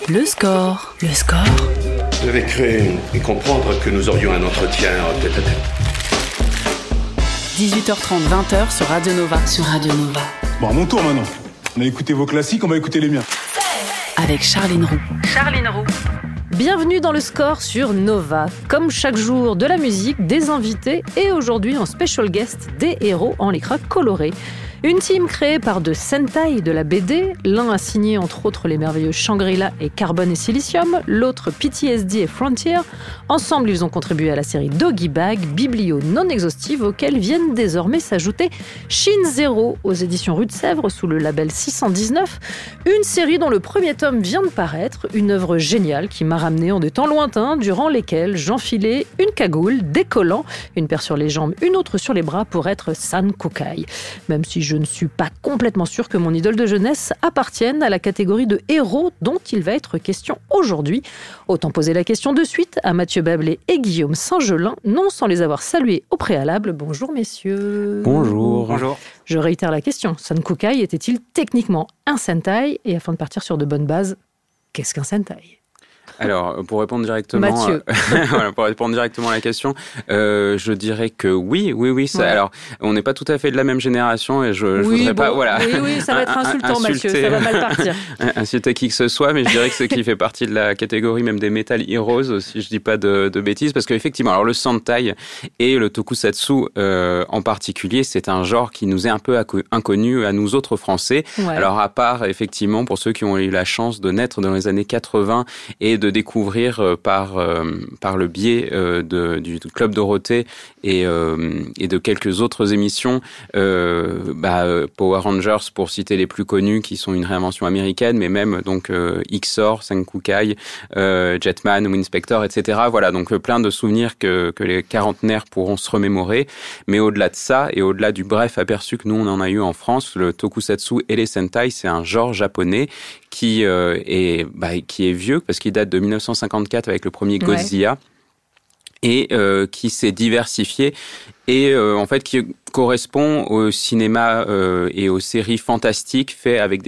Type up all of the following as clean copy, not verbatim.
Le score. Le score. Je devais créer et comprendre que nous aurions un entretien tête-à-tête. 18h30, 20h sur Radio Nova. Bon, à mon tour maintenant. On a écouté vos classiques, on va écouter les miens. Avec Charline Roux. Bienvenue dans le score sur Nova. Comme chaque jour, de la musique, des invités et aujourd'hui en special guest, des héros en lycra coloré. Une team créée par deux Sentai de la BD. L'un a signé entre autres les merveilleux Shangri-La et Carbone et Silicium, l'autre PTSD et Frontier. Ensemble, ils ont contribué à la série Doggy Bag, biblio non exhaustive auquel viennent désormais s'ajouter Shin Zero aux éditions Rue de Sèvres sous le label 619. Une série dont le premier tome vient de paraître, une œuvre géniale qui m'a ramené en des temps lointains durant lesquels j'enfilais une cagoule, des collants, une paire sur les jambes, une autre sur les bras pour être San Kukai. Même si je ne suis pas complètement sûre que mon idole de jeunesse appartienne à la catégorie de héros dont il va être question aujourd'hui. Autant poser la question de suite à Mathieu Bablé et Guillaume Saint-Gelin, non sans les avoir salués au préalable. Bonjour messieurs. Bonjour. Je réitère la question. San Kukai était-il techniquement un Sentai ? Et afin de partir sur de bonnes bases, qu'est-ce qu'un Sentai ? Alors, pour répondre directement, Mathieu. pour répondre directement à la question, je dirais que oui. Ça, Ouais. Alors, on n'est pas tout à fait de la même génération et je voudrais pas, voilà. Oui, ça va être insultant, Mathieu, ça va mal partir. Insulter qui que ce soit, mais je dirais que c'est qui fait partie de la catégorie même des Metal Heroes, si je dis pas de bêtises, parce qu'effectivement, alors le Sentai et le Tokusatsu en particulier, c'est un genre qui nous est un peu inconnu à nous autres Français. Ouais. Alors, à part effectivement pour ceux qui ont eu la chance de naître dans les années 80 et de découvrir par le biais du Club Dorothée et de quelques autres émissions, Power Rangers pour citer les plus connus qui sont une réinvention américaine, mais même donc Xor, Senkukai, Jetman, Winspector, etc. Voilà, donc plein de souvenirs que les quarantenaires pourront se remémorer. Mais au-delà de ça et au-delà du bref aperçu que nous on en a eu en France, le Tokusatsu et les Sentai, c'est un genre japonais qui est vieux parce qu'il date de 1954 avec le premier Godzilla et qui s'est diversifié et en fait qui correspond au cinéma et aux séries fantastiques faits avec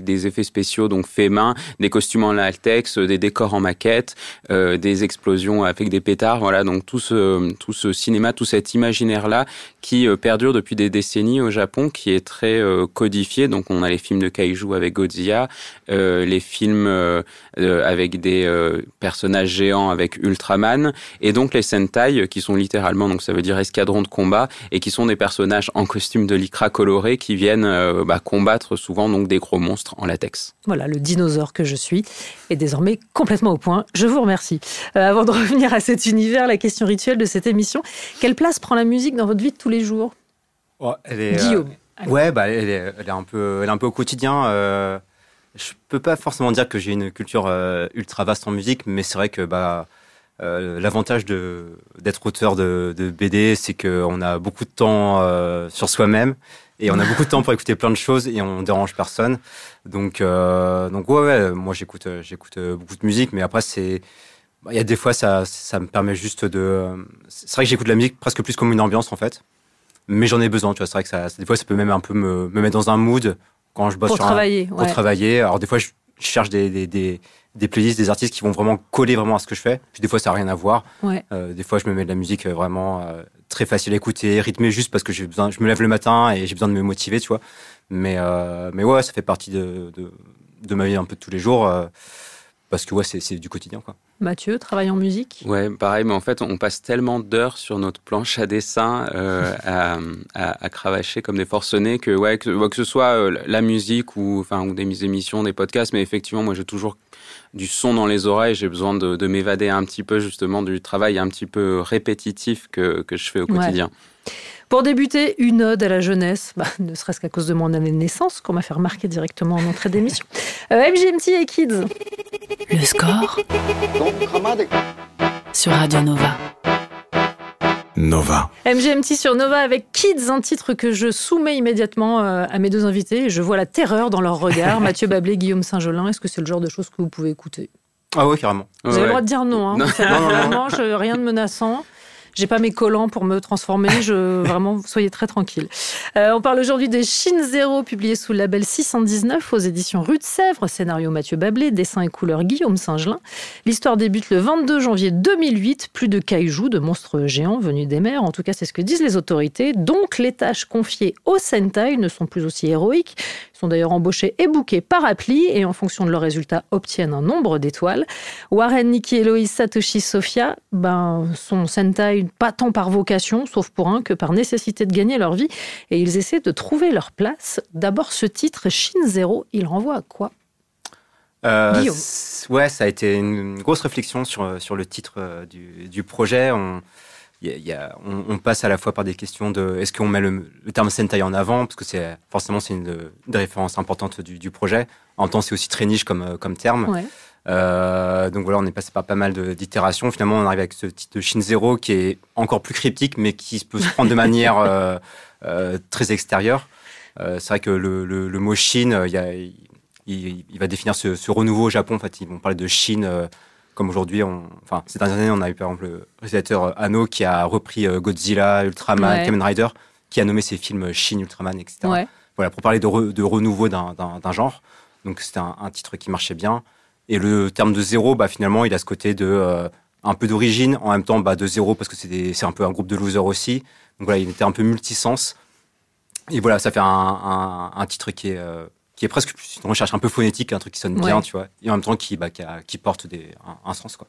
des effets spéciaux, donc faits main, des costumes en latex, des décors en maquette, des explosions avec des pétards, voilà, donc tout ce cinéma, tout cet imaginaire-là qui perdure depuis des décennies au Japon, qui est très codifié. Donc on a les films de kaiju avec Godzilla, les films avec des personnages géants avec Ultraman, et donc les Sentai qui sont littéralement, donc ça veut dire escadron de combat, et qui sont des personnages en costume de lycra coloré qui viennent combattre souvent donc des gros monstres en latex. Voilà, le dinosaure que je suis est désormais complètement au point. Je vous remercie. Avant de revenir à cet univers, la question rituelle de cette émission, quelle place prend la musique dans votre vie de tous les jours ? Guillaume. Elle est un peu au quotidien. Je peux pas forcément dire que j'ai une culture ultra vaste en musique, mais c'est vrai que l'avantage d'être auteur de BD, c'est qu'on a beaucoup de temps sur soi-même et on a beaucoup de temps pour écouter plein de choses et on dérange personne. Donc moi j'écoute beaucoup de musique, mais après il y a des fois ça me permet juste c'est vrai que j'écoute la musique presque plus comme une ambiance en fait, mais j'en ai besoin, tu vois. C'est vrai que des fois ça peut même un peu me mettre dans un mood quand je bosse pour travailler. Alors des fois je cherche des playlists, des artistes qui vont vraiment coller vraiment à ce que je fais. Puis des fois, ça n'a rien à voir. Ouais. Des fois, je me mets de la musique vraiment très facile à écouter, rythmée juste parce que je me lève le matin et j'ai besoin de me motiver, tu vois. Mais ouais, ça fait partie de ma vie un peu de tous les jours parce que ouais, c'est du quotidien, quoi. Mathieu, travaille en musique ? Ouais, pareil, mais en fait, on passe tellement d'heures sur notre planche à dessin à cravacher comme des forcenés que ce soit la musique ou des émissions, des podcasts, mais effectivement, moi, j'ai toujours du son dans les oreilles, j'ai besoin de m'évader un petit peu justement du travail un petit peu répétitif que je fais au quotidien. Ouais. Pour débuter, une ode à la jeunesse, ne serait-ce qu'à cause de mon année de naissance, qu'on m'a fait remarquer directement en entrée d'émission. MGMT et Kids. Le score sur Radio Nova. Nova. MGMT sur Nova avec Kids, un titre que je soumets immédiatement à mes deux invités. Et je vois la terreur dans leur regard. Mathieu Bablé, Guillaume Saint-Gelin, est-ce que c'est le genre de choses que vous pouvez écouter ? Ah oui, carrément. Vous avez le droit de dire non. Hein. Non. Vraiment, rien de menaçant. J'ai pas mes collants pour me transformer. Vraiment, soyez très tranquilles. On parle aujourd'hui de Chine Zéro, publié sous le label 619 aux éditions Rue de Sèvres. Scénario Mathieu Bablé, dessin et couleur Guillaume Singelin. L'histoire débute le 22 janvier 2008. Plus de kaiju, de monstres géants venus des mers. En tout cas, c'est ce que disent les autorités. Donc, les tâches confiées aux Sentai ne sont plus aussi héroïques. Ils sont d'ailleurs embauchés et bookés par appli et en fonction de leurs résultats obtiennent un nombre d'étoiles. Warren, Nikki, Héloïse, Satoshi, Sophia sont Sentai pas tant par vocation, sauf pour un, que par nécessité de gagner leur vie. Et ils essaient de trouver leur place. D'abord, ce titre, Chine Zéro, il renvoie à quoi ? Guillaume. Ouais, ça a été une grosse réflexion sur le titre du projet. On passe à la fois par des questions de est-ce qu'on met le terme Sentai en avant, parce que c'est une des références importantes du projet. En même temps, c'est aussi très niche comme terme. Ouais. Donc voilà, on est passé par pas mal d'itérations. Finalement, on arrive avec ce titre de Chine Zéro qui est encore plus cryptique, mais qui peut se prendre de manière très extérieure. C'est vrai que le mot Chine, il va définir ce renouveau au Japon. En fait, ils vont parler de Chine. Comme aujourd'hui, ces dernières années, on a eu par exemple le réalisateur Anno qui a repris Godzilla, Ultraman, Kamen Rider, qui a nommé ses films Shin, Ultraman, etc. Ouais. Voilà, pour parler de renouveau d'un genre. Donc c'était un titre qui marchait bien. Et le terme de zéro, finalement, il a ce côté de un peu d'origine, en même temps de zéro parce que c'est un peu un groupe de losers aussi. Donc voilà, il était un peu multisens. Et voilà, ça fait un titre qui est presque une recherche un peu phonétique, un truc qui sonne bien, tu vois, et en même temps qui porte un sens, quoi.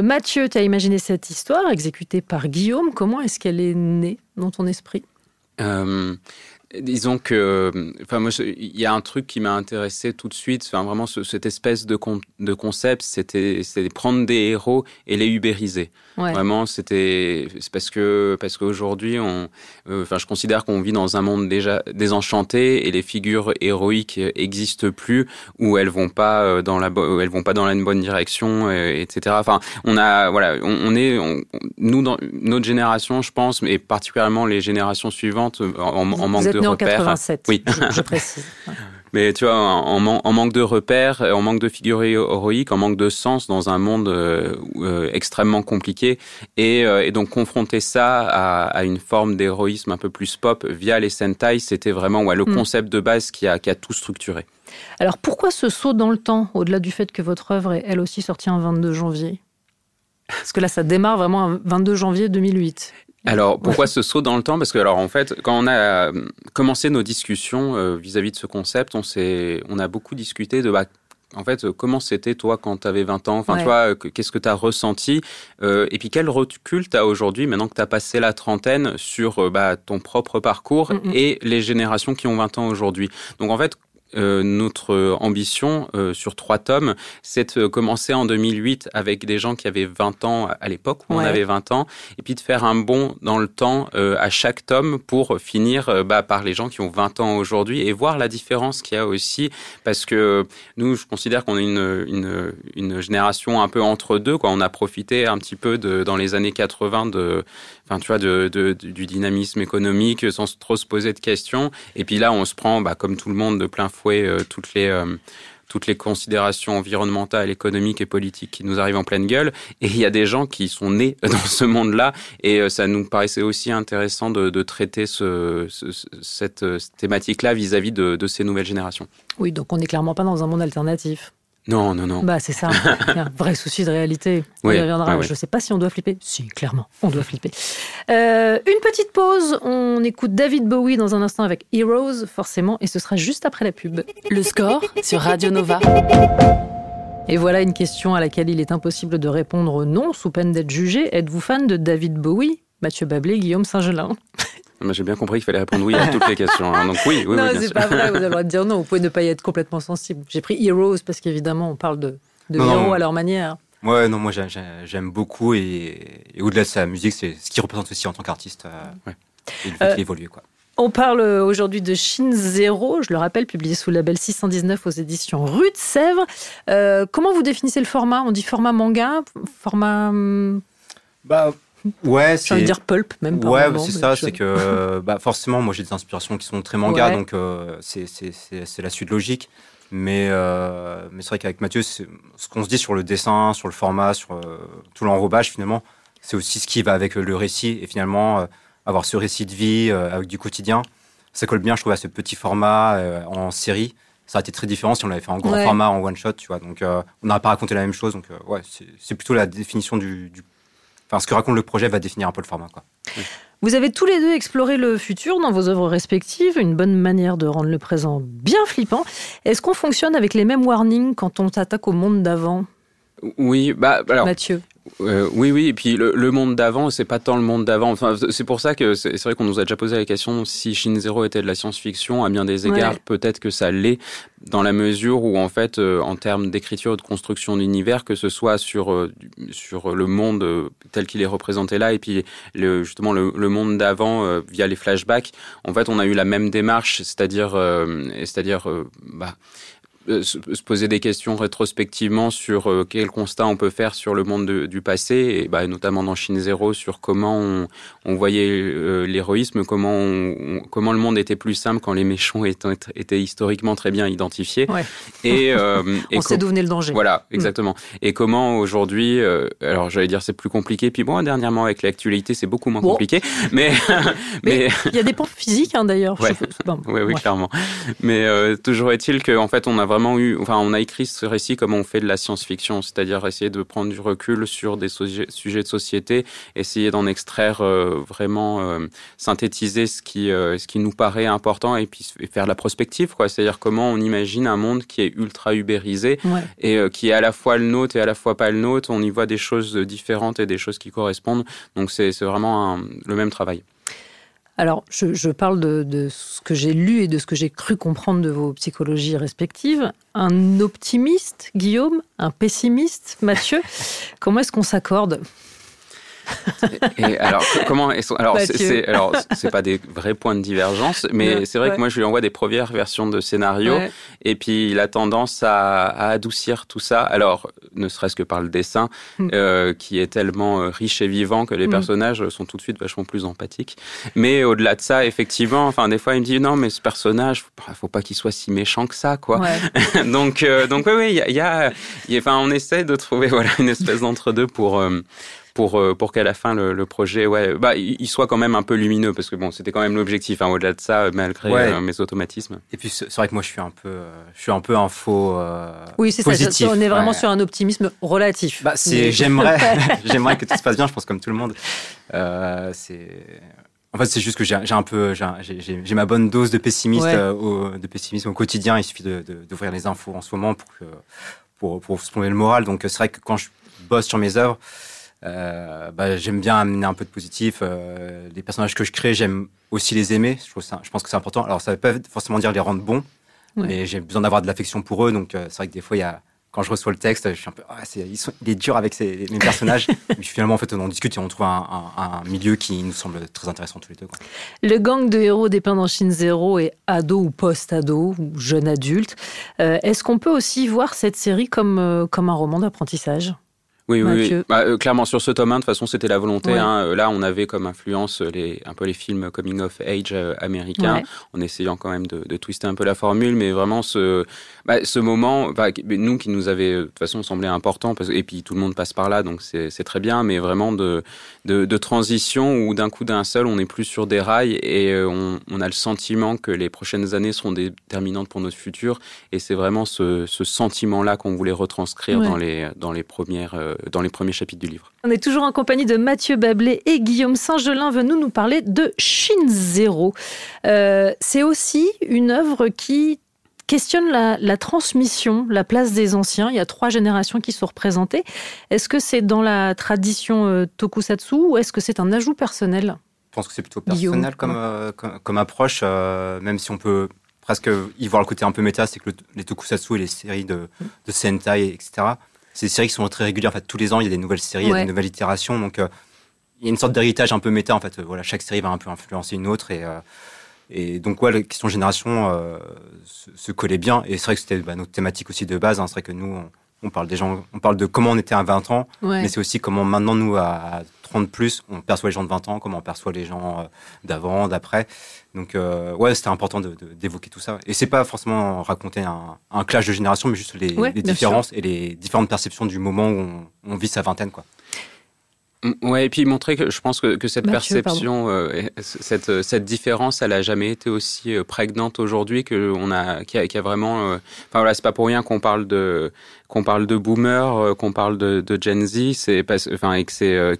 Mathieu, tu as imaginé cette histoire exécutée par Guillaume. Comment est-ce qu'elle est née dans ton esprit ? Disons que, moi, il y a un truc qui m'a intéressé tout de suite. Vraiment, cette espèce de concept, c'était prendre des héros et les ubériser. Ouais. Vraiment, c'est parce qu'aujourd'hui, je considère qu'on vit dans un monde déjà désenchanté et les figures héroïques existent plus, où elles vont pas dans la bonne direction, etc. Enfin, nous dans notre génération, je pense, et particulièrement les générations suivantes, en manque de repères. En 87, oui. je précise. Ouais. Mais tu vois, en manque de repères, en manque de figures héroïques, en manque de sens dans un monde extrêmement compliqué, et donc confronter ça à une forme d'héroïsme un peu plus pop via les Sentai, c'était vraiment le concept de base qui a tout structuré. Alors pourquoi ce saut dans le temps, au-delà du fait que votre œuvre est elle aussi sortie un 22 janvier ? Parce que là, ça démarre vraiment un 22 janvier 2008. Alors, pourquoi ce saut dans le temps ? Parce que, en fait, quand on a commencé nos discussions vis-à-vis de ce concept, on a beaucoup discuté de, en fait, comment c'était, toi, quand tu avais 20 ans ? Enfin, tu vois, qu'est-ce que tu as ressenti ? Et puis, quel recul tu as aujourd'hui, maintenant que tu as passé la trentaine, sur ton propre parcours et les générations qui ont 20 ans aujourd'hui ? Donc, en fait, notre ambition sur 3 tomes, c'est de commencer en 2008 avec des gens qui avaient 20 ans à l'époque, où on avait 20 ans, et puis de faire un bond dans le temps à chaque tome pour finir par les gens qui ont 20 ans aujourd'hui et voir la différence qu'il y a aussi, parce que nous, je considère qu'on est une génération un peu entre deux, quoi. On a profité un petit peu dans les années 80 du dynamisme économique sans trop se poser de questions. Et puis là, on se prend, comme tout le monde, de plein fouet toutes les considérations environnementales, économiques et politiques qui nous arrivent en pleine gueule. Et il y a des gens qui sont nés dans ce monde-là. Et ça nous paraissait aussi intéressant de traiter cette thématique-là vis-à-vis de ces nouvelles générations. Oui, donc on n'est clairement pas dans un monde alternatif. Non. C'est ça, un vrai souci de réalité. On y reviendra. Je ne sais pas si on doit flipper. Si, clairement, on doit flipper. Une petite pause. On écoute David Bowie dans un instant avec Heroes, forcément, et ce sera juste après la pub. Le score sur Radio Nova. Et voilà une question à laquelle il est impossible de répondre non, sous peine d'être jugé. Êtes-vous fan de David Bowie ? Mathieu Bablé, Guillaume Singelin. J'ai bien compris qu'il fallait répondre oui à toutes les questions. Donc oui, non, bien c'est sûr. pas vrai, vous avez le droit de dire non. Vous pouvez ne pas y être complètement sensible. J'ai pris Heroes parce qu'évidemment, on parle de héros à leur manière. Ouais, non, moi j'aime beaucoup et au-delà de sa musique, c'est ce qu'il représente aussi en tant qu'artiste. Et le fait qu'il évolue, quoi. On parle aujourd'hui de Chine Zéro, je le rappelle, publié sous le label 619 aux éditions Rue de Sèvres. Comment vous définissez le format ? On dit format manga ? Format... Ouais, j'ai envie de dire pulp, même pas. Ouais, c'est ça, c'est que forcément, moi j'ai des inspirations qui sont très manga, donc c'est la suite logique. Mais c'est vrai qu'avec Mathieu, ce qu'on se dit sur le dessin, sur le format, sur tout l'enrobage finalement, c'est aussi ce qui va avec le récit. Et finalement, avoir ce récit de vie avec du quotidien, ça colle bien, je trouve, à ce petit format en série. Ça aurait été très différent si on l'avait fait en grand format, en one-shot, tu vois. Donc, on n'aurait pas raconté la même chose. Donc, c'est plutôt la définition Enfin, ce que raconte le projet va définir un peu le format, quoi. Vous avez tous les deux exploré le futur dans vos œuvres respectives, une bonne manière de rendre le présent bien flippant. Est-ce qu'on fonctionne avec les mêmes warnings quand on s'attaque au monde d'avant ? Oui, alors... Mathieu. Oui, et puis le monde d'avant, c'est pas tant le monde d'avant. Enfin, c'est pour ça que c'est vrai qu'on nous a déjà posé la question si Shin Zero était de la science-fiction. À bien des égards, peut-être que ça l'est, dans la mesure où, en fait, en termes d'écriture et de construction d'univers, que ce soit sur le monde tel qu'il est représenté là, et puis justement le monde d'avant via les flashbacks, en fait, on a eu la même démarche, c'est-à-dire se poser des questions rétrospectivement sur quel constat on peut faire sur le monde du passé, et notamment dans Shin Zero, sur comment on voyait l'héroïsme, comment le monde était plus simple quand les méchants étaient historiquement très bien identifiés. Ouais. Et on sait d'où venait le danger. Voilà, exactement. Et comment aujourd'hui, alors j'allais dire c'est plus compliqué, puis bon, dernièrement avec l'actualité c'est beaucoup moins compliqué, mais il y a des points physiques d'ailleurs. Ouais. Oui, clairement. Mais toujours est-il qu'en fait on a écrit ce récit comme on fait de la science-fiction, c'est-à-dire essayer de prendre du recul sur des sujets de société, essayer d'en extraire vraiment, synthétiser ce qui nous paraît important, et puis faire la prospective, quoi. C'est-à-dire comment on imagine un monde qui est ultra ubérisé et qui est à la fois le nôtre et à la fois pas le nôtre. On y voit des choses différentes et des choses qui correspondent. Donc c'est vraiment le même travail. Alors, je parle de ce que j'ai lu et de ce que j'ai cru comprendre de vos psychologies respectives. Un optimiste, Guillaume, un pessimiste, Mathieu. Comment est-ce qu'on s'accorde ? Et alors, c'est pas des vrais points de divergence, mais c'est vrai que moi, je lui envoie des premières versions de scénario, et puis il a tendance à adoucir tout ça. Alors, ne serait-ce que par le dessin, qui est tellement riche et vivant que les personnages sont tout de suite vachement plus empathiques. Mais au-delà de ça, effectivement, enfin, des fois, il me dit non, mais ce personnage, faut pas qu'il soit si méchant que ça, quoi. Ouais. donc, oui, on essaie de trouver une espèce d'entre-deux pour qu'à la fin le projet il soit quand même un peu lumineux, parce que bon, c'était quand même l'objectif, au-delà de ça, malgré mes automatismes. Et puis c'est vrai que moi je suis un peu un faux oui, c'est positif. Ça, on est vraiment sur un optimisme relatif. J'aimerais que tout se passe bien, je pense, comme tout le monde. En fait, c'est juste que j'ai ma bonne dose de pessimisme au quotidien. Il suffit d'ouvrir les infos en ce moment pour se plonger le moral. Donc c'est vrai que quand je bosse sur mes œuvres, j'aime bien amener un peu de positif. Les personnages que je crée, j'aime aussi les aimer. Je pense que c'est important. Alors ça ne veut pas forcément dire les rendre bons, mais j'ai besoin d'avoir de l'affection pour eux. Donc c'est vrai que des fois, quand je reçois le texte, je suis un peu il est dur avec mes personnages. Mais finalement, en fait, on en discute et on trouve un milieu qui nous semble très intéressant tous les deux, quoi. Le gang de héros dépeint dans Shin Zero est ado ou post-ado ou jeune adulte. Est-ce qu'on peut aussi voir cette série comme un roman d'apprentissage ? Oui. Clairement, sur ce tome 1, de toute façon, c'était la volonté. Là, on avait comme influence un peu les films coming of age américains, en essayant quand même de twister un peu la formule, mais vraiment ce moment, nous qui nous avait de toute façon semblé important, et puis tout le monde passe par là, donc c'est très bien, mais vraiment de transition où d'un coup d'un seul, on n'est plus sur des rails, et on a le sentiment que les prochaines années seront déterminantes pour notre futur, et c'est vraiment ce sentiment-là qu'on voulait retranscrire dans les premiers chapitres du livre. On est toujours en compagnie de Mathieu Bablé et Guillaume Saint-Gelin, venus nous parler de Shin Zero. C'est aussi une œuvre qui questionne la transmission, la place des anciens. Il y a 3 générations qui sont représentées. Est-ce que c'est dans la tradition tokusatsu ou est-ce que c'est un ajout personnel ? Je pense que c'est plutôt personnel comme approche, même si on peut presque y voir le côté un peu méta, c'est que les tokusatsu et les séries de Sentai, etc., c'est des séries qui sont très régulières. En fait, tous les ans, il y a des nouvelles séries, il y a des nouvelles itérations. Donc, il y a une sorte d'héritage un peu méta. En fait, chaque série va un peu influencer une autre. Et donc, la question génération se collait bien. Et c'est vrai que c'était notre thématique aussi de base. C'est vrai que nous, on parle on parle de comment on était à 20 ans, mais c'est aussi comment maintenant, nous, à 30 plus, on perçoit les gens de 20 ans, comment on perçoit les gens d'avant, d'après. Donc, c'était important d'évoquer tout ça. Et c'est pas forcément raconter un clash de génération, mais juste les différences et les différentes perceptions du moment où on vit sa vingtaine, quoi. Ouais, et puis montrer que je pense que cette Mathieu, perception, cette différence, elle a jamais été aussi prégnante aujourd'hui qu'il y a vraiment. Enfin voilà, c'est pas pour rien qu'on parle de boomer, qu'on parle de Gen Z, et que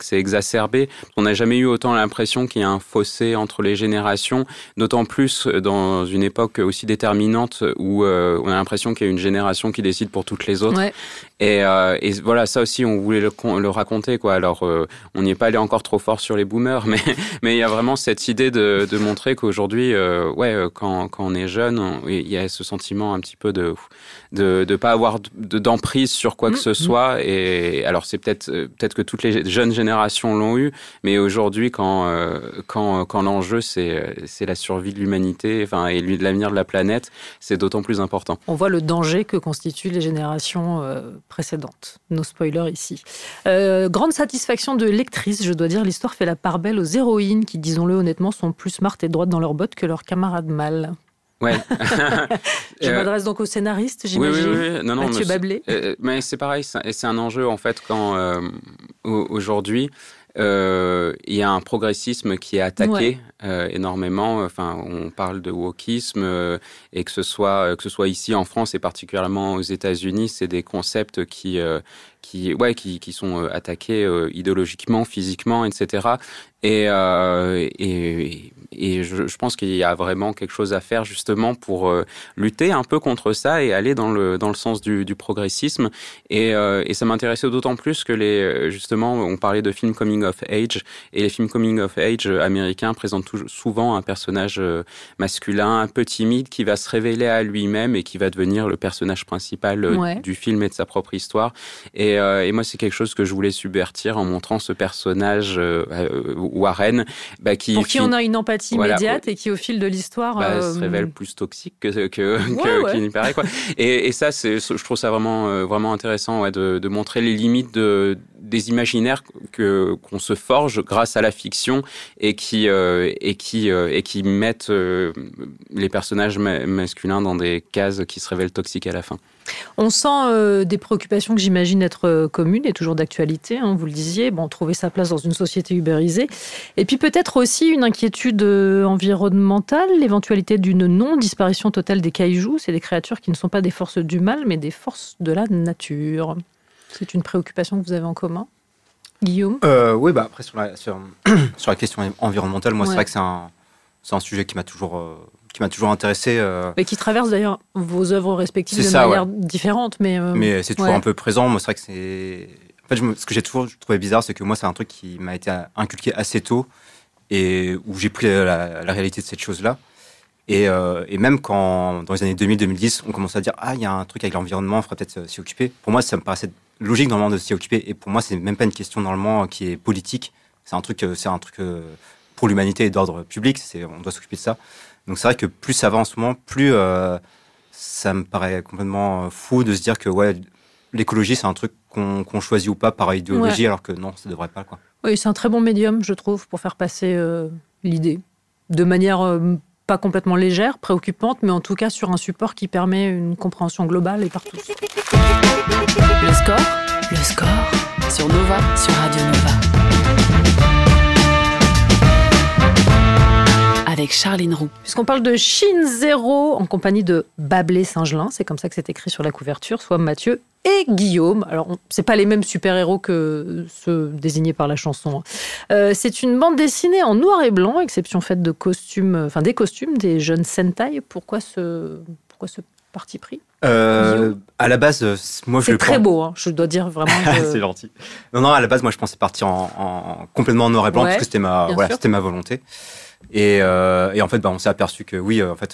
c'est exacerbé. On n'a jamais eu autant l'impression qu'il y a un fossé entre les générations, d'autant plus dans une époque aussi déterminante où on a l'impression qu'il y a une génération qui décide pour toutes les autres. Ouais. Et voilà, ça aussi, on voulait le raconter, quoi. Alors, on n'y est pas allé encore trop fort sur les boomers, mais il y a vraiment cette idée de montrer qu'aujourd'hui, quand on est jeune, il y a ce sentiment un petit peu de pas avoir d'emprise sur quoi que ce soit. Et alors, c'est peut-être que toutes les jeunes générations l'ont eu, mais aujourd'hui, quand l'enjeu c'est la survie de l'humanité, et de l'avenir de la planète, c'est d'autant plus important. On voit le danger que constituent les générations précédentes. No spoiler ici. Grande satisfaction de lectrice, je dois dire, l'histoire fait la part belle aux héroïnes qui, disons-le honnêtement, sont plus smart et droites dans leurs bottes que leurs camarades mâles. Ouais. Je m'adresse donc au scénariste, j'imagine. Oui. Non, Mathieu Bablé. Mais c'est pareil, c'est un enjeu en fait quand aujourd'hui il y a un progressisme qui est attaqué énormément. Enfin, on parle de wokisme et que ce soit ici en France et particulièrement aux États-Unis, c'est des concepts qui sont attaqués idéologiquement, physiquement, etc. Et je pense qu'il y a vraiment quelque chose à faire justement pour lutter un peu contre ça et aller dans le sens du progressisme. Et ça m'intéressait d'autant plus que justement, on parlait de films coming of age, et les films coming of age américains présentent souvent un personnage masculin un peu timide qui va se révéler à lui-même et qui va devenir le personnage principal du film et de sa propre histoire. Et moi, c'est quelque chose que je voulais subvertir en montrant ce personnage Warren, pour qui on a une empathie immédiate et qui, au fil de l'histoire, se révèle plus toxique qu'il n'y paraît, quoi. Et ça, je trouve ça vraiment, vraiment intéressant, de montrer les limites des imaginaires qu'on se forge grâce à la fiction et qui mettent les personnages masculins dans des cases qui se révèlent toxiques à la fin. On sent des préoccupations que j'imagine être communes et toujours d'actualité, vous le disiez, trouver sa place dans une société ubérisée. Et puis peut-être aussi une inquiétude environnementale, l'éventualité d'une non-disparition totale des kaijus. C'est des créatures qui ne sont pas des forces du mal, mais des forces de la nature. C'est une préoccupation que vous avez en commun, Guillaume ? Oui, après sur la question environnementale, moi c'est vrai que c'est un sujet qui m'a toujours intéressé. Et qui traverse d'ailleurs vos œuvres respectives de manière différente. Mais c'est toujours un peu présent. Moi, c'est vrai que c'est... En fait, ce que j'ai toujours trouvé bizarre, c'est que moi, c'est un truc qui m'a été inculqué assez tôt et où j'ai pris la réalité de cette chose-là. Et même quand, dans les années 2000-2010, on commençait à dire « Ah, il y a un truc avec l'environnement, il faudrait peut-être s'y occuper ». Pour moi, ça me paraissait logique, normalement, de s'y occuper. Et pour moi, c'est même pas une question, normalement, qui est politique. C'est un truc pour l'humanité et d'ordre public. On doit s'occuper de ça. Donc c'est vrai que plus ça va en ce moment, plus ça me paraît complètement fou de se dire que l'écologie, c'est un truc qu'on choisit ou pas par idéologie, alors que non, ça devrait pas, quoi. Oui, c'est un très bon médium, je trouve, pour faire passer l'idée. De manière pas complètement légère, préoccupante, mais en tout cas sur un support qui permet une compréhension globale et par tous. Le score sur Nova, sur Radio Nova. Avec Charline Roux. Puisqu'on parle de Chine Zéro en compagnie de Bablé Singelin, c'est comme ça que c'est écrit sur la couverture, soit Mathieu et Guillaume. Alors, c'est pas les mêmes super-héros que ceux désignés par la chanson. C'est une bande dessinée en noir et blanc, exception faite des costumes des jeunes Sentai. Pourquoi ce parti pris? À la base, moi je le prends. C'est très beau, je dois dire vraiment. C'est gentil. Non, à la base, moi je pensais partir complètement en noir et blanc parce que c'était ma volonté. Et en fait, on s'est aperçu que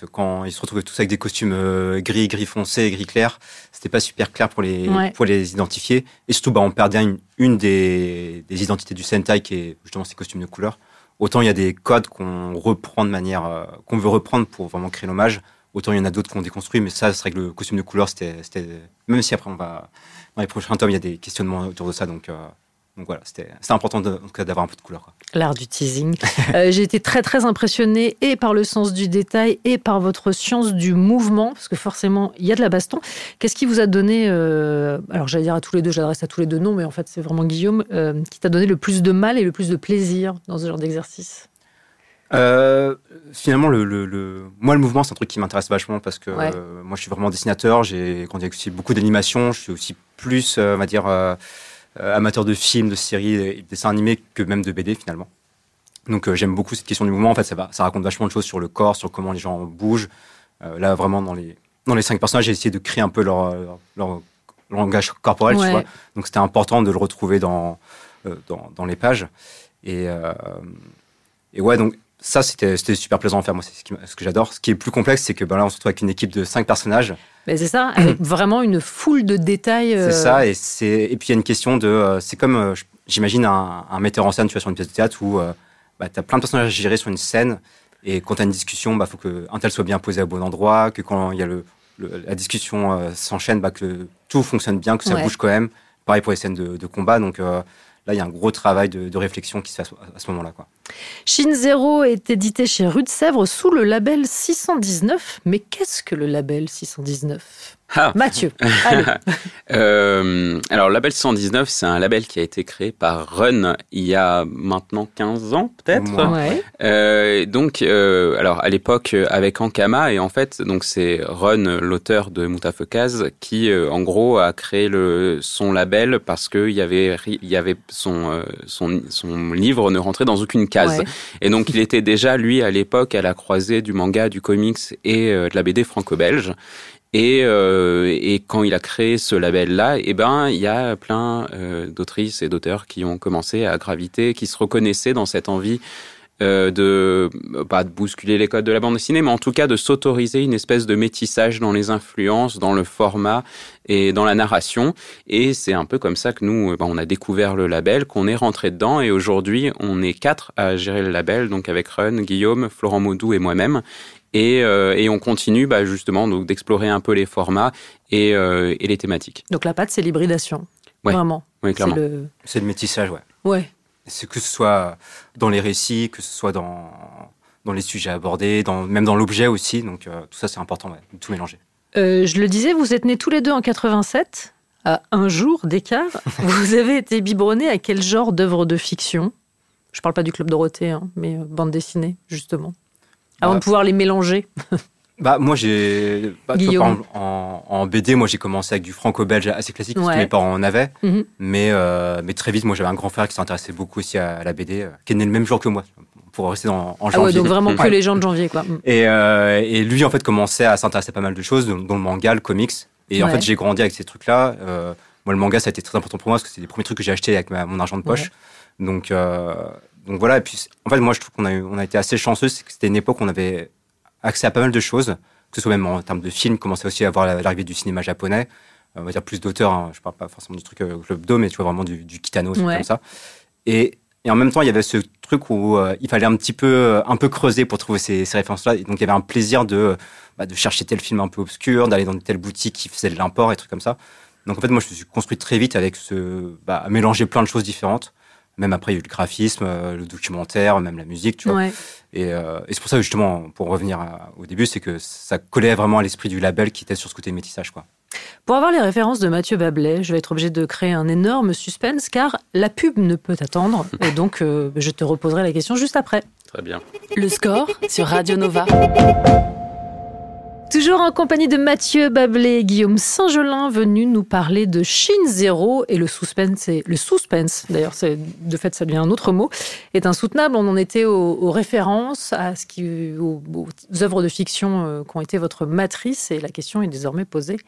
quand ils se retrouvaient tous avec des costumes gris foncé et gris clair, c'était pas super clair pour les identifier. Et surtout, on perdait une des identités du Sentai qui est justement ces costumes de couleur. Autant il y a des codes qu'on reprend de manière qu'on veut reprendre pour vraiment créer l'hommage. Autant il y en a d'autres qu'on déconstruit, mais ça, c'est vrai que le costume de couleur, c'était même si après dans les prochains tomes, il y a des questionnements autour de ça, donc Donc voilà, c'était important d'avoir un peu de couleur, quoi. L'art du teasing. J'ai été très très impressionnée et par le sens du détail et par votre science du mouvement, parce que forcément, il y a de la baston. Qu'est-ce qui vous a donné, alors j'allais dire à tous les deux, j'adresse à tous les deux, non, mais en fait c'est vraiment Guillaume, qui t'a donné le plus de mal et le plus de plaisir dans ce genre d'exercice? Finalement, moi, le mouvement, c'est un truc qui m'intéresse vachement parce que moi, je suis vraiment dessinateur. J'ai grandi avec aussi beaucoup d'animation. Je suis aussi plus, on va dire, amateur de films, de séries, et de dessins animés que même de BD finalement. Donc, j'aime beaucoup cette question du mouvement. En fait, ça raconte vachement de choses sur le corps, sur comment les gens bougent. Là, vraiment, dans les 5 personnages, j'ai essayé de créer un peu leur langage corporel, tu vois. Donc, c'était important de le retrouver dans les pages. Et ouais, donc. Ça, c'était super plaisant à faire. Moi, c'est ce que j'adore. Ce qui est plus complexe, c'est que là, on se retrouve avec une équipe de 5 personnages. Mais c'est ça, avec vraiment une foule de détails. C'est ça, et puis il y a une question de... c'est comme, j'imagine, un metteur en scène, tu vois, sur une pièce de théâtre où tu as plein de personnages à gérer sur une scène, et quand tu as une discussion, faut qu'un tel soit bien posé au bon endroit, que quand il y a la discussion s'enchaîne, que tout fonctionne bien, que ça bouge quand même. Pareil pour les scènes de combat, donc... Là, il y a un gros travail de réflexion qui se fait à ce moment-là, quoi. Chine Zéro est édité chez Rue de Sèvres sous le label 619. Mais qu'est-ce que le label 619 ? Mathieu, allez. Alors, Label 119, c'est un label qui a été créé par Run il y a maintenant 15 ans, peut-être. Donc, alors, à l'époque, avec Ankama, et en fait, donc c'est Run, l'auteur de Moutafekaz, qui, en gros, a créé son label parce qu'il y avait son livre ne rentrait dans aucune case. Et donc, il était déjà, lui, à l'époque, à la croisée du manga, du comics et de la BD franco-belge. Et quand il a créé ce label-là, il y a plein d'autrices et d'auteurs qui ont commencé à graviter, qui se reconnaissaient dans cette envie de bousculer les codes de la bande dessinée, mais en tout cas de s'autoriser une espèce de métissage dans les influences, dans le format et dans la narration. Et c'est un peu comme ça que nous, on a découvert le label, qu'on est rentré dedans. Et aujourd'hui, on est 4 à gérer le label, donc avec Run, Guillaume, Florent Maudou et moi-même. Et on continue justement donc, d'explorer un peu les formats et les thématiques. Donc la patte, c'est l'hybridation, vraiment. Oui, clairement. C'est le métissage, ouais. C'est que ce soit dans les récits, que ce soit dans les sujets abordés, même dans l'objet aussi. Donc tout ça, c'est important, de tout mélanger. Je le disais, vous êtes nés tous les deux en 87, à un jour d'écart. Vous avez été biberonnés à quel genre d'œuvre de fiction ? Je ne parle pas du Club Dorothée, mais bande dessinée, justement. Avant de pouvoir les mélanger. Moi, j'ai... par exemple, en BD, moi, j'ai commencé avec du franco-belge assez classique, parce que mes parents en avaient. Mm-hmm. Mais très vite, moi, j'avais un grand frère qui s'intéressait beaucoup aussi à la BD, qui est né le même jour que moi, pour rester en janvier. Donc vraiment que les gens de janvier, quoi. Et lui, en fait, commençait à s'intéresser à pas mal de choses, dont le manga, le comics. Et en fait, j'ai grandi avec ces trucs-là. Moi, le manga, ça a été très important pour moi, parce que c'est les premiers trucs que j'ai achetés avec mon argent de poche. Donc voilà, et puis en fait, moi je trouve qu'on a été assez chanceux, c'est que c'était une époque où on avait accès à pas mal de choses, que ce soit même en termes de films, commençait aussi à voir l'arrivée du cinéma japonais, on va dire plus d'auteurs, je parle pas forcément du truc Club Do, mais tu vois vraiment du Kitano, comme ça. Et en même temps, il y avait ce truc où il fallait un peu creuser pour trouver ces références-là, et donc il y avait un plaisir de chercher tel film un peu obscur, d'aller dans telle boutique qui faisait de l'import et trucs comme ça. Donc en fait, moi je me suis construit très vite avec à mélanger plein de choses différentes. Même après, il y a eu le graphisme, le documentaire, même la musique, tu vois. Et c'est pour ça, justement, pour revenir au début, c'est que ça collait vraiment à l'esprit du label qui était sur ce côté métissage, quoi. Pour avoir les références de Mathieu Bablet, je vais être obligé de créer un énorme suspense, car la pub ne peut attendre. Et donc, je te reposerai la question juste après. Très bien. Le score sur Radio Nova. Toujours en compagnie de Mathieu Bablet et Guillaume Saint-Gelin, venus nous parler de Chine Zéro. Et le suspense, d'ailleurs, de fait, ça devient un autre mot, est insoutenable. On en était aux références, aux œuvres de fiction qui ont été votre matrice. Et la question est désormais posée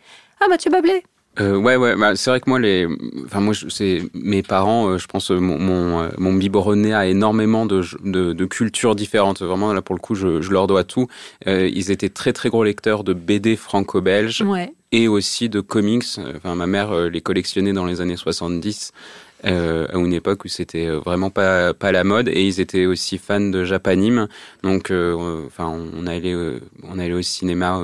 à Mathieu Bablet. C'est vrai que moi, c'est mes parents, je pense, mon biberonné a énormément de cultures différentes. Vraiment, là, pour le coup, je leur dois tout. Ils étaient très, très gros lecteurs de BD franco-belge et aussi de comics. Enfin, ma mère les collectionnait dans les années 70. À une époque où c'était vraiment pas la mode, et ils étaient aussi fans de Japanime, donc on allait au cinéma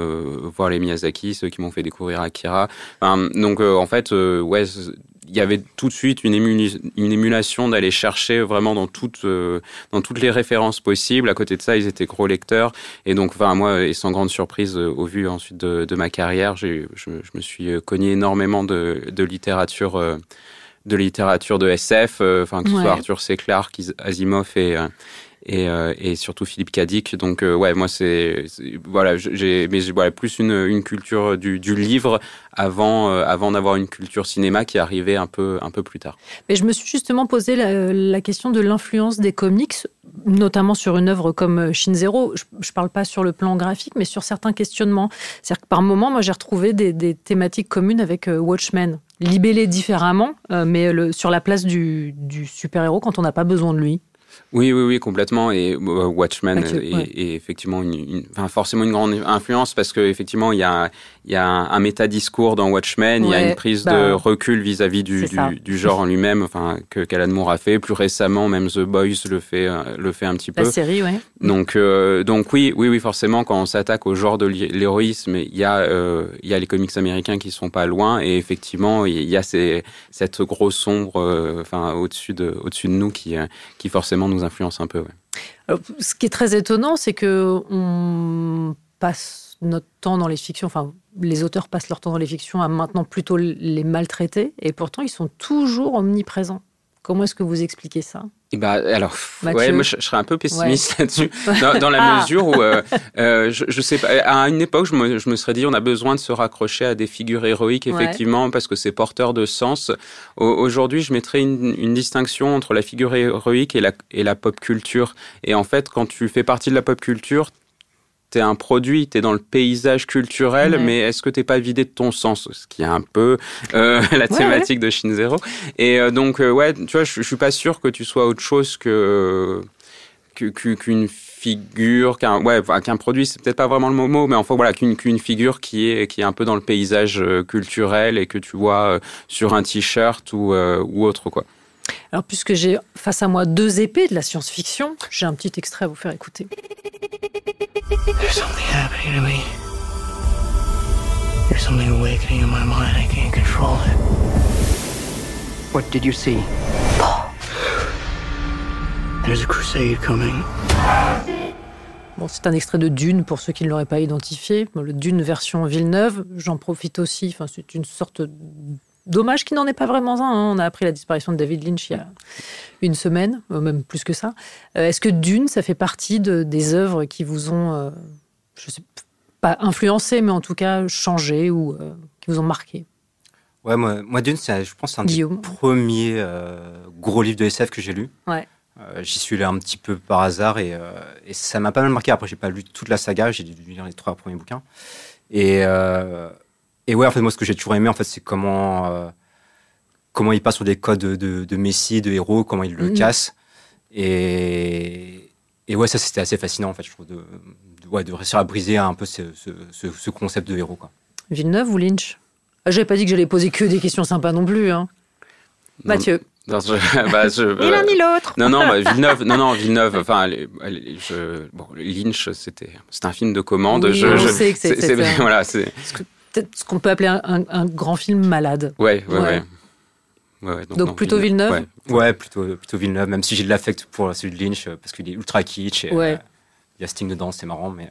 voir les Miyazaki, ceux qui m'ont fait découvrir Akira. En fait, il y avait tout de suite une émulation d'aller chercher vraiment dans toutes les références possibles. À côté de ça, ils étaient gros lecteurs. Et donc, moi, et sans grande surprise, au vu ensuite de ma carrière, je me suis cogné énormément de littérature de SF, que ce soit Arthur C. Clarke, Asimov et surtout Philippe K. Dick. Donc moi j'ai plus une culture du livre avant d'avoir une culture cinéma qui arrivait un peu plus tard. Mais je me suis justement posé la question de l'influence des comics, notamment sur une œuvre comme Shin Zero. Je parle pas sur le plan graphique, mais sur certains questionnements. C'est-à-dire que par moments, moi j'ai retrouvé des thématiques communes avec Watchmen, libellé différemment, mais sur la place du super-héros quand on n'a pas besoin de lui. Oui, complètement. Et Watchmen est effectivement forcément une grande influence parce qu'effectivement, il y a un métadiscours dans Watchmen, il y a une prise de recul vis-à-vis du genre en lui-même, qu'Alan Moore a fait. Plus récemment, même The Boys le fait un petit peu. La série, ouais. Donc oui, forcément, quand on s'attaque au genre de l'héroïsme, il y a les comics américains qui sont pas loin, et effectivement, il y a cette grosse ombre, au-dessus de nous qui forcément nous influence un peu. Ouais. Alors, ce qui est très étonnant, c'est que on passe notre temps dans les fictions, les auteurs passent leur temps dans les fictions à maintenant plutôt les maltraiter, et pourtant ils sont toujours omniprésents. Comment est-ce que vous expliquez ça ? Moi je serais un peu pessimiste là-dessus, dans la mesure où je sais pas. À une époque, je me serais dit on a besoin de se raccrocher à des figures héroïques, effectivement, parce que c'est porteur de sens. Aujourd'hui, je mettrais une distinction entre la figure héroïque et la pop culture. Et en fait, quand tu fais partie de la pop culture, t'es un produit, t'es dans le paysage culturel, mais est-ce que t'es pas vidé de ton sens ? Ce qui est un peu la thématique de Shin Zero. Et donc, tu vois, je suis pas sûr que tu sois autre chose qu'une figure, qu'un produit, c'est peut-être pas vraiment le mot, mais enfin voilà, qu'une figure qui est un peu dans le paysage culturel et que tu vois sur un t-shirt ou autre, quoi. Alors, puisque j'ai face à moi 2 épées de la science-fiction, j'ai un petit extrait à vous faire écouter. There's something happening to me. There's something awakening in my mind. I can't control it. What did you see? There's a crusade coming. Bon, c'est un extrait de Dune, pour ceux qui ne l'auraient pas identifié. Le Dune version Villeneuve. J'en profite aussi. C'est une sorte dommage qu'il n'en est pas vraiment un. On a appris la disparition de David Lynch il y a une semaine, même plus que ça. Est-ce que Dune, ça fait partie des œuvres qui vous ont, je sais pas influencé, mais en tout cas changé ou qui vous ont marqué ? Ouais, moi Dune, je pense, c'est un des premiers gros livres de SF que j'ai lu. Ouais. J'y suis allé un petit peu par hasard et ça m'a pas mal marqué. Après, j'ai pas lu toute la saga, j'ai dû lire les 3 premiers bouquins. Et ouais, en fait, moi, ce que j'ai toujours aimé, en fait, c'est comment il passe sur des codes de messie, de héros, comment il le casse. Et ouais, ça, c'était assez fascinant, en fait, je trouve, de réussir à briser un peu ce concept de héros, quoi. Villeneuve ou Lynch ? J'avais pas dit que j'allais poser que des questions sympas non plus, hein. Mathieu. Ni l'un ni l'autre. Villeneuve. Enfin, Lynch, c'était un film de commande. Oui, je sais que c'est voilà, c'est ce qu'on peut appeler un grand film malade. Ouais. Donc plutôt Villeneuve. Ouais, plutôt Villeneuve. Même si j'ai de l'affect pour celui de Lynch parce qu'il est ultra kitsch. Il y a Sting dedans, c'est marrant, mais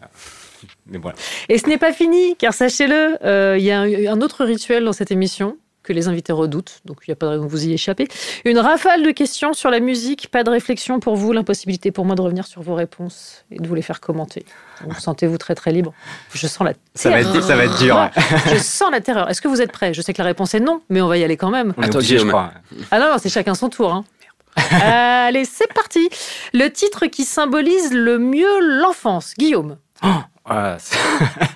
voilà. Et ce n'est pas fini, car sachez-le, il y a un autre rituel dans cette émission que les invités redoutent, donc il n'y a pas de raison que vous y échappez. Une rafale de questions sur la musique, pas de réflexion pour vous, l'impossibilité pour moi de revenir sur vos réponses et de vous les faire commenter. Donc, sentez-vous très très libre. Je sens la terreur. Ça va être dur. Ouais. Je sens la terreur. Est-ce que vous êtes prêts ? Je sais que la réponse est non, mais on va y aller quand même. Attends, je crois. Ah non, c'est chacun son tour. Hein. Allez, c'est parti. Le titre qui symbolise le mieux l'enfance. Guillaume.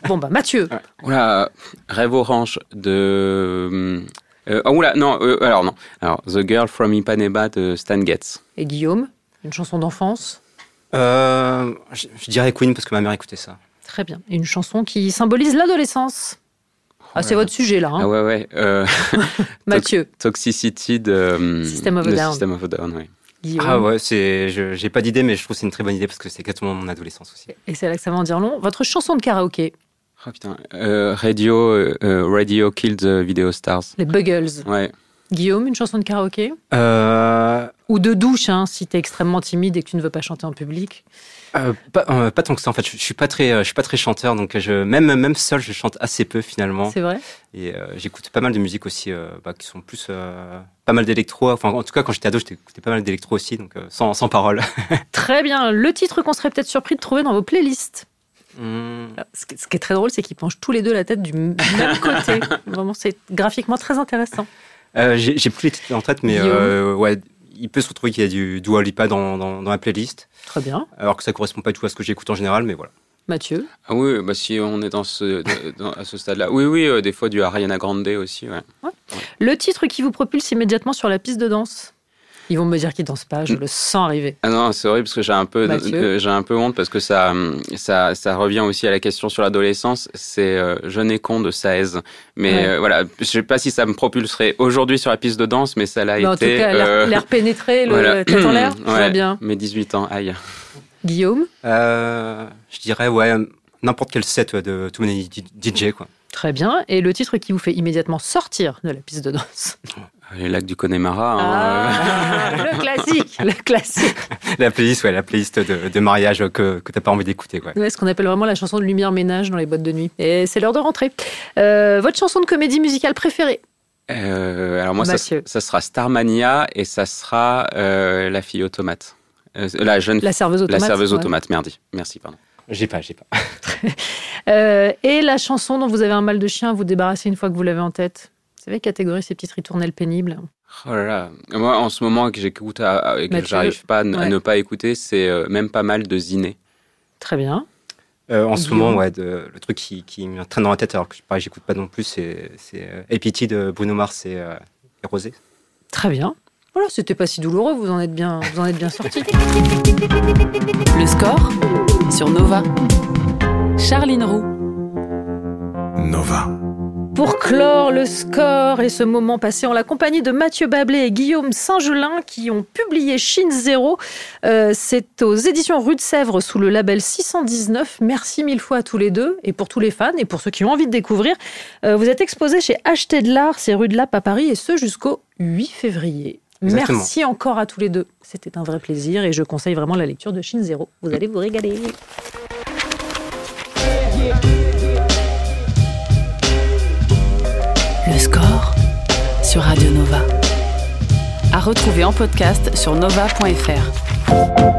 Bon, Mathieu. Oula, Rêve Orange de... Alors, The Girl from Ipanema de Stan Getz. Et Guillaume, une chanson d'enfance ? Je dirais Queen parce que ma mère écoutait ça. Très bien. Et une chanson qui symbolise l'adolescence. C'est votre sujet là. Hein. Ah ouais. Mathieu. Toxicity de System of a Down. System of a Down, oui. Guillaume. Ah ouais, j'ai pas d'idée, mais je trouve que c'est une très bonne idée parce que c'est exactement mon adolescence aussi. Et c'est là que ça va en dire long. Votre chanson de karaoké. Oh putain, Radio Killed the Video Stars. Les Buggles. Ouais. Guillaume, une chanson de karaoké ou de douche, hein, si t'es extrêmement timide et que tu ne veux pas chanter en public. Pas tant que ça en fait. Je suis pas très chanteur, donc même seul, je chante assez peu finalement. C'est vrai. Et j'écoute pas mal de musique aussi, qui sont plus pas mal d'électro. Enfin, en tout cas, quand j'étais ado, j'écoutais pas mal d'électro aussi, donc sans parole. Très bien. Le titre qu'on serait peut-être surpris de trouver dans vos playlists. Ce qui est très drôle, c'est qu'ils penchent tous les deux la tête du même côté. Vraiment, c'est graphiquement très intéressant. J'ai plus les titres en tête, mais ouais, il peut se retrouver qu'il y a du Dua Lipa dans la playlist. Très bien. Alors que ça correspond pas du tout à ce que j'écoute en général, mais voilà. Mathieu. Ah oui, bah si on est à ce stade-là. Oui, des fois du Ariana Grande aussi. Ouais. Le titre qui vous propulse immédiatement sur la piste de danse. Ils vont me dire qu'ils dansent pas, je le sens arriver. Ah non, c'est horrible parce que j'ai un peu honte parce que ça revient aussi à la question sur l'adolescence. C'est Jeune et con de Saez. Mais voilà, je sais pas si ça me propulserait aujourd'hui sur la piste de danse, mais ça l'a été. En tout cas, l'air pénétré, voilà. Tête en l'air, tout va bien. Mes 18 ans, aïe. Guillaume. Je dirais n'importe quel set de Too Many DJ quoi. Très bien. Et le titre qui vous fait immédiatement sortir de la piste de danse? Les lacs du Connemara. Le classique. La playlist de mariage que t'as pas envie d'écouter. Ouais, ce qu'on appelle vraiment la chanson de lumière ménage dans les boîtes de nuit. Et c'est l'heure de rentrer. Votre chanson de comédie musicale préférée? Alors moi, ça sera Starmania et ça sera La fille automate. La serveuse automate. La serveuse automate, merci, pardon. J'ai pas. Et la chanson dont vous avez un mal de chien à vous débarrasser une fois que vous l'avez en tête? Vous savez, catégorie ces petites ritournelles pénibles. Oh là là. Moi, en ce moment, que j'écoute et que j'arrive pas à ne pas écouter, c'est même pas mal de Ziné. Très bien. En ce moment, le truc qui me traîne dans la tête, alors que pareil, j'écoute pas non plus, c'est Epity de Bruno Mars et Rosé. Très bien. Voilà, c'était pas si douloureux, vous en êtes bien sortis. Le score sur Nova. Charline Roux. Nova. Pour clore le score et ce moment passé en la compagnie de Mathieu Bablé et Guillaume Saint-Gelin qui ont publié Chine Zéro. C'est aux éditions Rue de Sèvres sous le label 619. Merci mille fois à tous les deux et pour tous les fans et pour ceux qui ont envie de découvrir. Vous êtes exposés chez Acheter de l'Art, c'est rue de Lappe à Paris et ce jusqu'au 8 février. Exactement. Merci encore à tous les deux. C'était un vrai plaisir et je conseille vraiment la lecture de Chine Zéro. Vous allez vous régaler. Le score sur Radio Nova. À retrouver en podcast sur nova.fr.